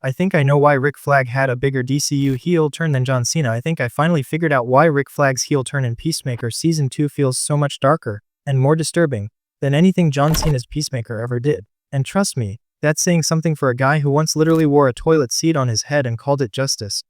I think I know why Rick Flag had a bigger DCU heel turn than John Cena. I think I finally figured out why Rick Flag's heel turn in Peacemaker Season 2 feels so much darker and more disturbing than anything John Cena's Peacemaker ever did. And trust me, that's saying something for a guy who once literally wore a toilet seat on his head and called it justice.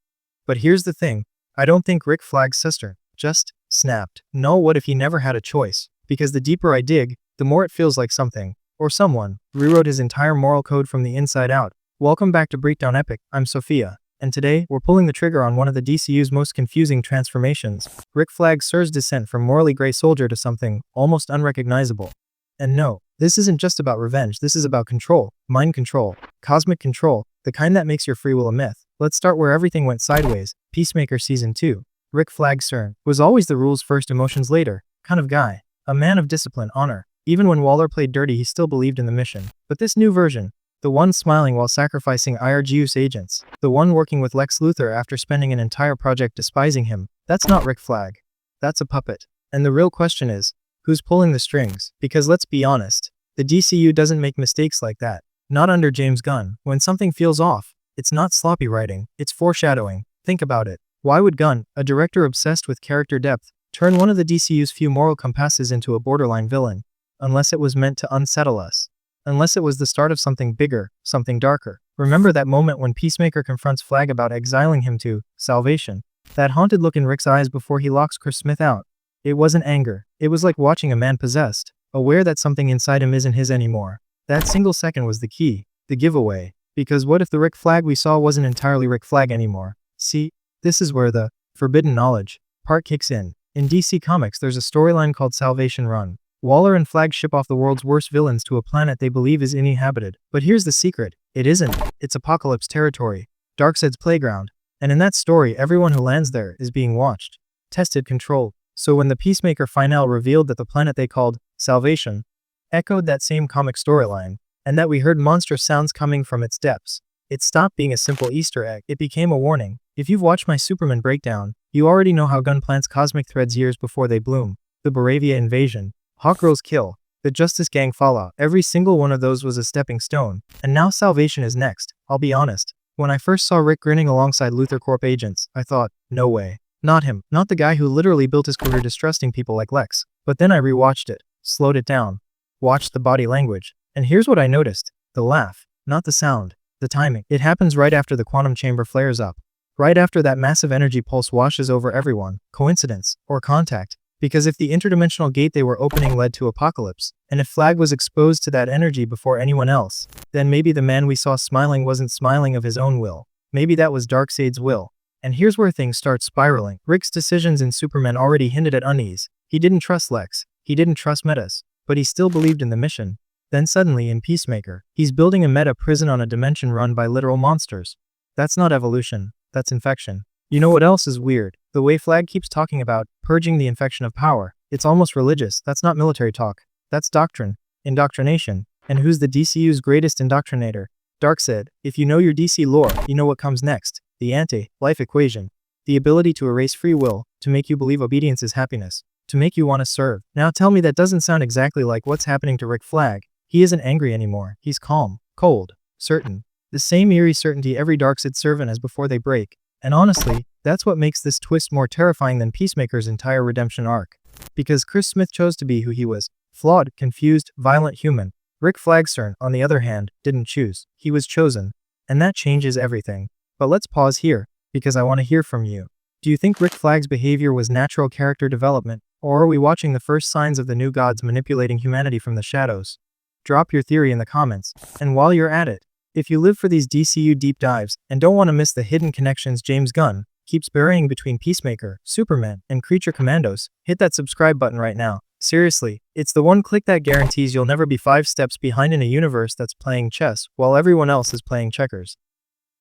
But here's the thing, I don't think Rick Flag's sister just snapped. No, what if he never had a choice? Because the deeper I dig, the more it feels like something, or someone, rewrote his entire moral code from the inside out. Welcome back to Breakdown Epic, I'm Sophia, and today, we're pulling the trigger on one of the DCU's most confusing transformations, Rick Flag Sir's descent from morally gray soldier to something almost unrecognizable. And no, this isn't just about revenge, this is about control, mind control, cosmic control, the kind that makes your free will a myth. Let's start where everything went sideways. Peacemaker Season 2. Rick Flag Sir was always the rules first, emotions later kind of guy. A man of discipline, honor. Even when Waller played dirty, he still believed in the mission. But this new version, the one smiling while sacrificing IRGU's agents, the one working with Lex Luthor after spending an entire project despising him, that's not Rick Flag. That's a puppet. And the real question is, who's pulling the strings? Because let's be honest, the DCU doesn't make mistakes like that. Not under James Gunn. When something feels off, it's not sloppy writing, it's foreshadowing. Think about it. Why would Gunn, a director obsessed with character depth, turn one of the DCU's few moral compasses into a borderline villain? Unless it was meant to unsettle us. Unless it was the start of something bigger, something darker. Remember that moment when Peacemaker confronts Flag about exiling him to salvation? That haunted look in Rick's eyes before he locks Chris Smith out. It wasn't anger. It was like watching a man possessed, aware that something inside him isn't his anymore. That single second was the key, the giveaway. Because what if the Rick Flag we saw wasn't entirely Rick Flag anymore? See, this is where the forbidden knowledge part kicks in. In DC Comics, there's a storyline called Salvation Run. Waller and Flag ship off the world's worst villains to a planet they believe is uninhabited. But here's the secret. It isn't. It's Apocalypse territory. Darkseid's playground. And in that story, everyone who lands there is being watched, tested, controlled. So when the Peacemaker finale revealed that the planet they called Salvation echoed that same comic storyline, and that we heard monstrous sounds coming from its depths, it stopped being a simple Easter egg. It became a warning. If you've watched my Superman breakdown, you already know how Gunn plants cosmic threads years before they bloom. The Baravia invasion, Hawkgirl's kill, the Justice Gang fallout, every single one of those was a stepping stone. And now Salvation is next. I'll be honest, when I first saw Rick grinning alongside Luthor Corp agents, I thought, no way. Not him. Not the guy who literally built his career distrusting people like Lex. But then I rewatched it, slowed it down, watched the body language, and here's what I noticed. The laugh, not the sound, the timing. It happens right after the quantum chamber flares up. Right after that massive energy pulse washes over everyone. Coincidence, or contact? Because if the interdimensional gate they were opening led to Apocalypse, and if Flag was exposed to that energy before anyone else, then maybe the man we saw smiling wasn't smiling of his own will. Maybe that was Darkseid's will. And here's where things start spiraling. Rick's decisions in Superman already hinted at unease. He didn't trust Lex. He didn't trust Metas. But he still believed in the mission. Then suddenly in Peacemaker, he's building a meta prison on a dimension run by literal monsters. That's not evolution. That's infection. You know what else is weird? The way Flag keeps talking about purging the infection of power. It's almost religious. That's not military talk. That's doctrine. Indoctrination. And who's the DCU's greatest indoctrinator? Darkseid. If you know your DC lore, you know what comes next. The anti-life equation. The ability to erase free will, to make you believe obedience is happiness, to make you want to serve. Now tell me that doesn't sound exactly like what's happening to Rick Flag. He isn't angry anymore. He's calm, cold, certain. The same eerie certainty every Darkseid servant has before they break. And honestly, that's what makes this twist more terrifying than Peacemaker's entire redemption arc. Because Chris Smith chose to be who he was. Flawed, confused, violent human. Rick Flagstern, on the other hand, didn't choose. He was chosen. And that changes everything. But let's pause here, because I want to hear from you. Do you think Rick Flag's behavior was natural character development, or are we watching the first signs of the new gods manipulating humanity from the shadows? Drop your theory in the comments. And while you're at it, if you live for these DCU deep dives and don't want to miss the hidden connections James Gunn keeps burying between Peacemaker, Superman, and Creature Commandos, hit that subscribe button right now. Seriously, it's the one click that guarantees you'll never be 5 steps behind in a universe that's playing chess while everyone else is playing checkers.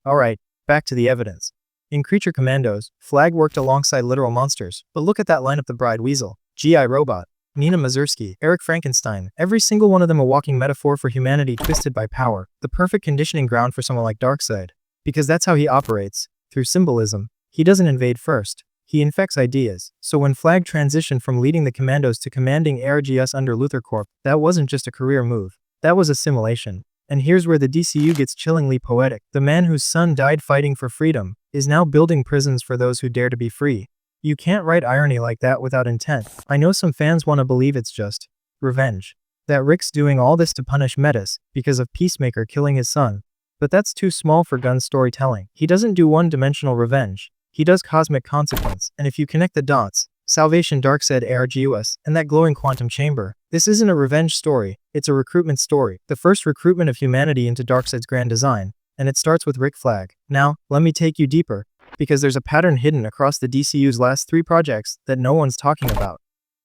Alright, back to the evidence. In Creature Commandos, Flag worked alongside literal monsters, but look at that lineup: the Bride Weasel, G.I. Robot, Nina Mazursky, Eric Frankenstein, every single one of them a walking metaphor for humanity twisted by power, the perfect conditioning ground for someone like Darkseid. Because that's how he operates, through symbolism. He doesn't invade first. He infects ideas. So when Flag transitioned from leading the Commandos to commanding ARGS under Luthor Corp, that wasn't just a career move. That was assimilation. And here's where the DCU gets chillingly poetic. The man whose son died fighting for freedom is now building prisons for those who dare to be free. You can't write irony like that without intent. I know some fans want to believe it's just revenge. That Rick's doing all this to punish Metis because of Peacemaker killing his son. But that's too small for Gunn's storytelling. He doesn't do one-dimensional revenge. He does cosmic consequence, and if you connect the dots, Salvation, Darkseid, ARGUS, and that glowing quantum chamber, this isn't a revenge story, it's a recruitment story. The first recruitment of humanity into Darkseid's grand design, and it starts with Rick Flag. Now, let me take you deeper, because there's a pattern hidden across the DCU's last 3 projects that no one's talking about.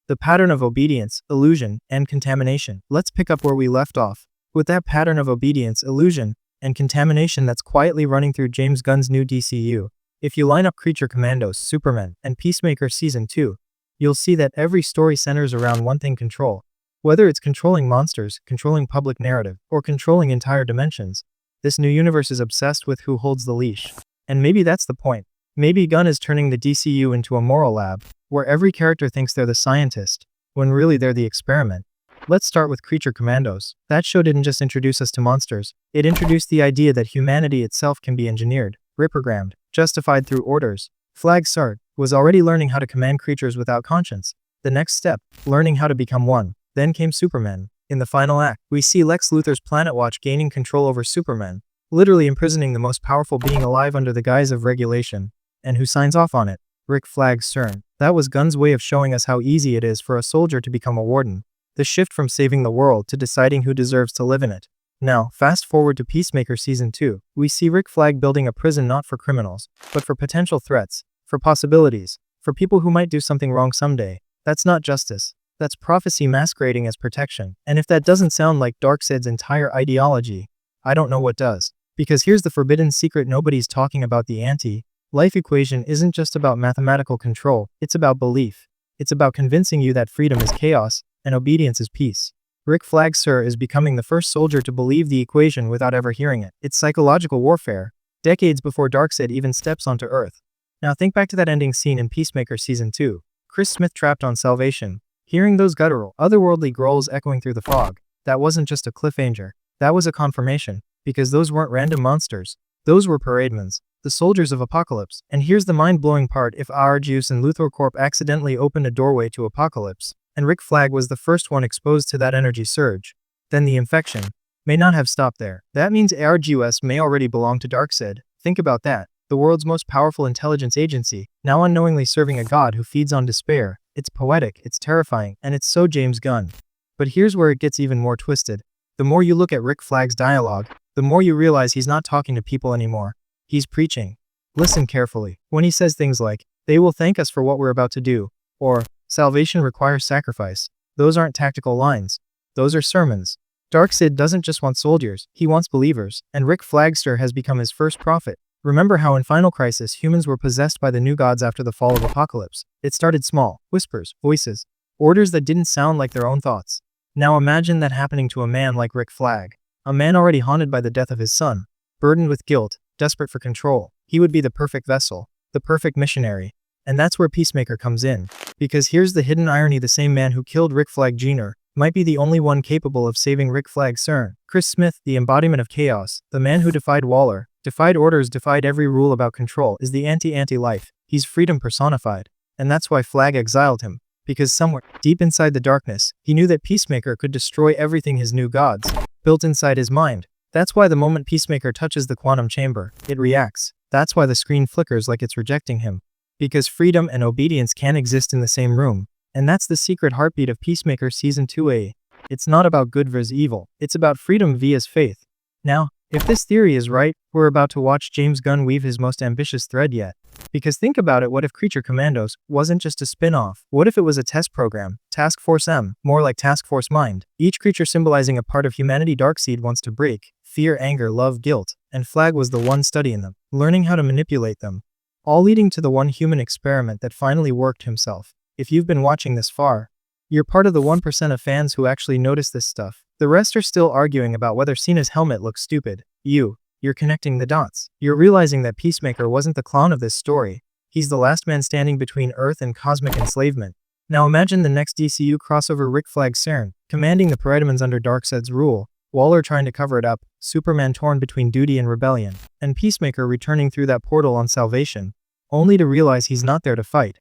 The pattern of obedience, illusion, and contamination. Let's pick up where we left off, with that pattern of obedience, illusion, and contamination that's quietly running through James Gunn's new DCU. If you line up Creature Commandos, Superman, and Peacemaker Season 2, you'll see that every story centers around one thing: control. Whether it's controlling monsters, controlling public narrative, or controlling entire dimensions, this new universe is obsessed with who holds the leash. And maybe that's the point. Maybe Gunn is turning the DCU into a moral lab, where every character thinks they're the scientist, when really they're the experiment. Let's start with Creature Commandos. That show didn't just introduce us to monsters, it introduced the idea that humanity itself can be engineered, reprogrammed, justified through orders. Flag Sart was already learning how to command creatures without conscience. The next step, learning how to become one. Then came Superman. In the final act, we see Lex Luthor's Planet Watch gaining control over Superman, literally imprisoning the most powerful being alive under the guise of regulation. And who signs off on it? Rick Flag CERN. That was Gunn's way of showing us how easy it is for a soldier to become a warden. The shift from saving the world to deciding who deserves to live in it. Now, fast forward to Peacemaker Season 2. We see Rick Flag building a prison not for criminals, but for potential threats, for possibilities, for people who might do something wrong someday. That's not justice. That's prophecy masquerading as protection. And if that doesn't sound like Darkseid's entire ideology, I don't know what does. Because here's the forbidden secret nobody's talking about: the anti-life equation isn't just about mathematical control, it's about belief. It's about convincing you that freedom is chaos, and obedience is peace. Rick Flag Sir is becoming the first soldier to believe the equation without ever hearing it. It's psychological warfare, decades before Darkseid even steps onto Earth. Now think back to that ending scene in Peacemaker Season 2. Chris Smith trapped on Salvation, hearing those guttural, otherworldly growls echoing through the fog. That wasn't just a cliffhanger, that was a confirmation, because those weren't random monsters. Those were Parademons, the soldiers of Apocalypse. And here's the mind-blowing part: if Argus and Luthor Corp accidentally opened a doorway to Apocalypse, and Rick Flag was the first one exposed to that energy surge, then the infection may not have stopped there. That means ARGUS may already belong to Darkseid. Think about that. The world's most powerful intelligence agency, now unknowingly serving a god who feeds on despair. It's poetic, it's terrifying, and it's so James Gunn. But here's where it gets even more twisted. The more you look at Rick Flag's dialogue, the more you realize he's not talking to people anymore. He's preaching. Listen carefully. When he says things like, "They will thank us for what we're about to do," or "Salvation requires sacrifice," those aren't tactical lines. Those are sermons. Darkseid doesn't just want soldiers, he wants believers, and Rick Flagster has become his first prophet. Remember how in Final Crisis humans were possessed by the new gods after the fall of Apocalypse? It started small, whispers, voices, orders that didn't sound like their own thoughts. Now imagine that happening to a man like Rick Flag, a man already haunted by the death of his son, burdened with guilt, desperate for control. He would be the perfect vessel, the perfect missionary. And that's where Peacemaker comes in. Because here's the hidden irony: the same man who killed Rick Flag Jr. might be the only one capable of saving Rick Flag CERN. Chris Smith, the embodiment of chaos, the man who defied Waller, defied orders, defied every rule about control, is the anti-life. He's freedom personified. And that's why Flag exiled him. Because somewhere, deep inside the darkness, he knew that Peacemaker could destroy everything his new gods built inside his mind. That's why the moment Peacemaker touches the quantum chamber, it reacts. That's why the screen flickers like it's rejecting him. Because freedom and obedience can't exist in the same room. And that's the secret heartbeat of Peacemaker Season 2A. It's not about good vs evil, it's about freedom vs faith. Now, if this theory is right, we're about to watch James Gunn weave his most ambitious thread yet. Because think about it, what if Creature Commandos wasn't just a spin-off? What if it was a test program? Task Force M, more like Task Force Mind. Each creature symbolizing a part of humanity Darkseid wants to break: fear, anger, love, guilt. And Flag was the one studying them, learning how to manipulate them. All leading to the one human experiment that finally worked: himself. If you've been watching this far, you're part of the 1% of fans who actually notice this stuff. The rest are still arguing about whether Cena's helmet looks stupid. You're connecting the dots. You're realizing that Peacemaker wasn't the clown of this story. He's the last man standing between Earth and cosmic enslavement. Now imagine the next DCU crossover: Rick Flag CERN, commanding the Parademons under Darkseid's rule. Waller trying to cover it up, Superman torn between duty and rebellion, and Peacemaker returning through that portal on salvation, only to realize he's not there to fight.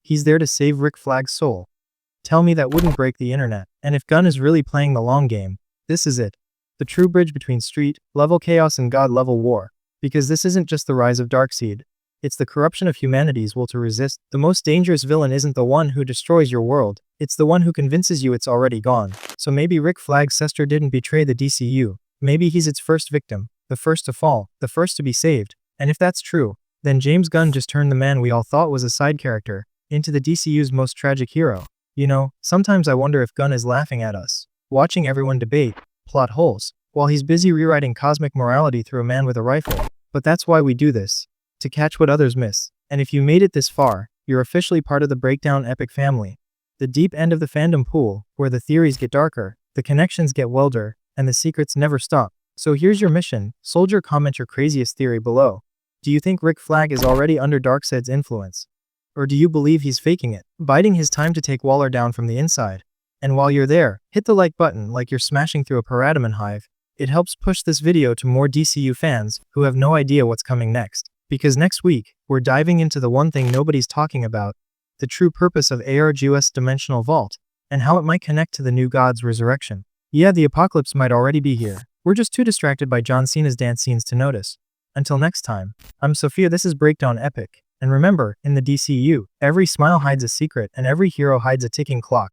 He's there to save Rick Flag's soul. Tell me that wouldn't break the internet. And if Gunn is really playing the long game, this is it. The true bridge between street-level chaos and God-level war. Because this isn't just the rise of Darkseid. It's the corruption of humanity's will to resist. The most dangerous villain isn't the one who destroys your world, it's the one who convinces you it's already gone. So maybe Rick Flag's sister didn't betray the DCU. Maybe he's its first victim, the first to fall, the first to be saved. And if that's true, then James Gunn just turned the man we all thought was a side character into the DCU's most tragic hero. You know, sometimes I wonder if Gunn is laughing at us, watching everyone debate, plot holes, while he's busy rewriting cosmic morality through a man with a rifle. But that's why we do this. To catch what others miss. And if you made it this far, you're officially part of the Breakdown Epic family. The deep end of the fandom pool, where the theories get darker, the connections get wilder, and the secrets never stop. So here's your mission, soldier. Comment your craziest theory below. Do you think Rick Flag is already under Darkseid's influence? Or do you believe he's faking it, biding his time to take Waller down from the inside? And while you're there, hit the like button like you're smashing through a parademon hive. It helps push this video to more DCU fans who have no idea what's coming next. Because next week, we're diving into the one thing nobody's talking about, the true purpose of ARG's Dimensional Vault, and how it might connect to the new God's resurrection. Yeah, the apocalypse might already be here. We're just too distracted by John Cena's dance scenes to notice. Until next time, I'm Sophia, this is Breakdown Epic. And remember, in the DCU, every smile hides a secret and every hero hides a ticking clock.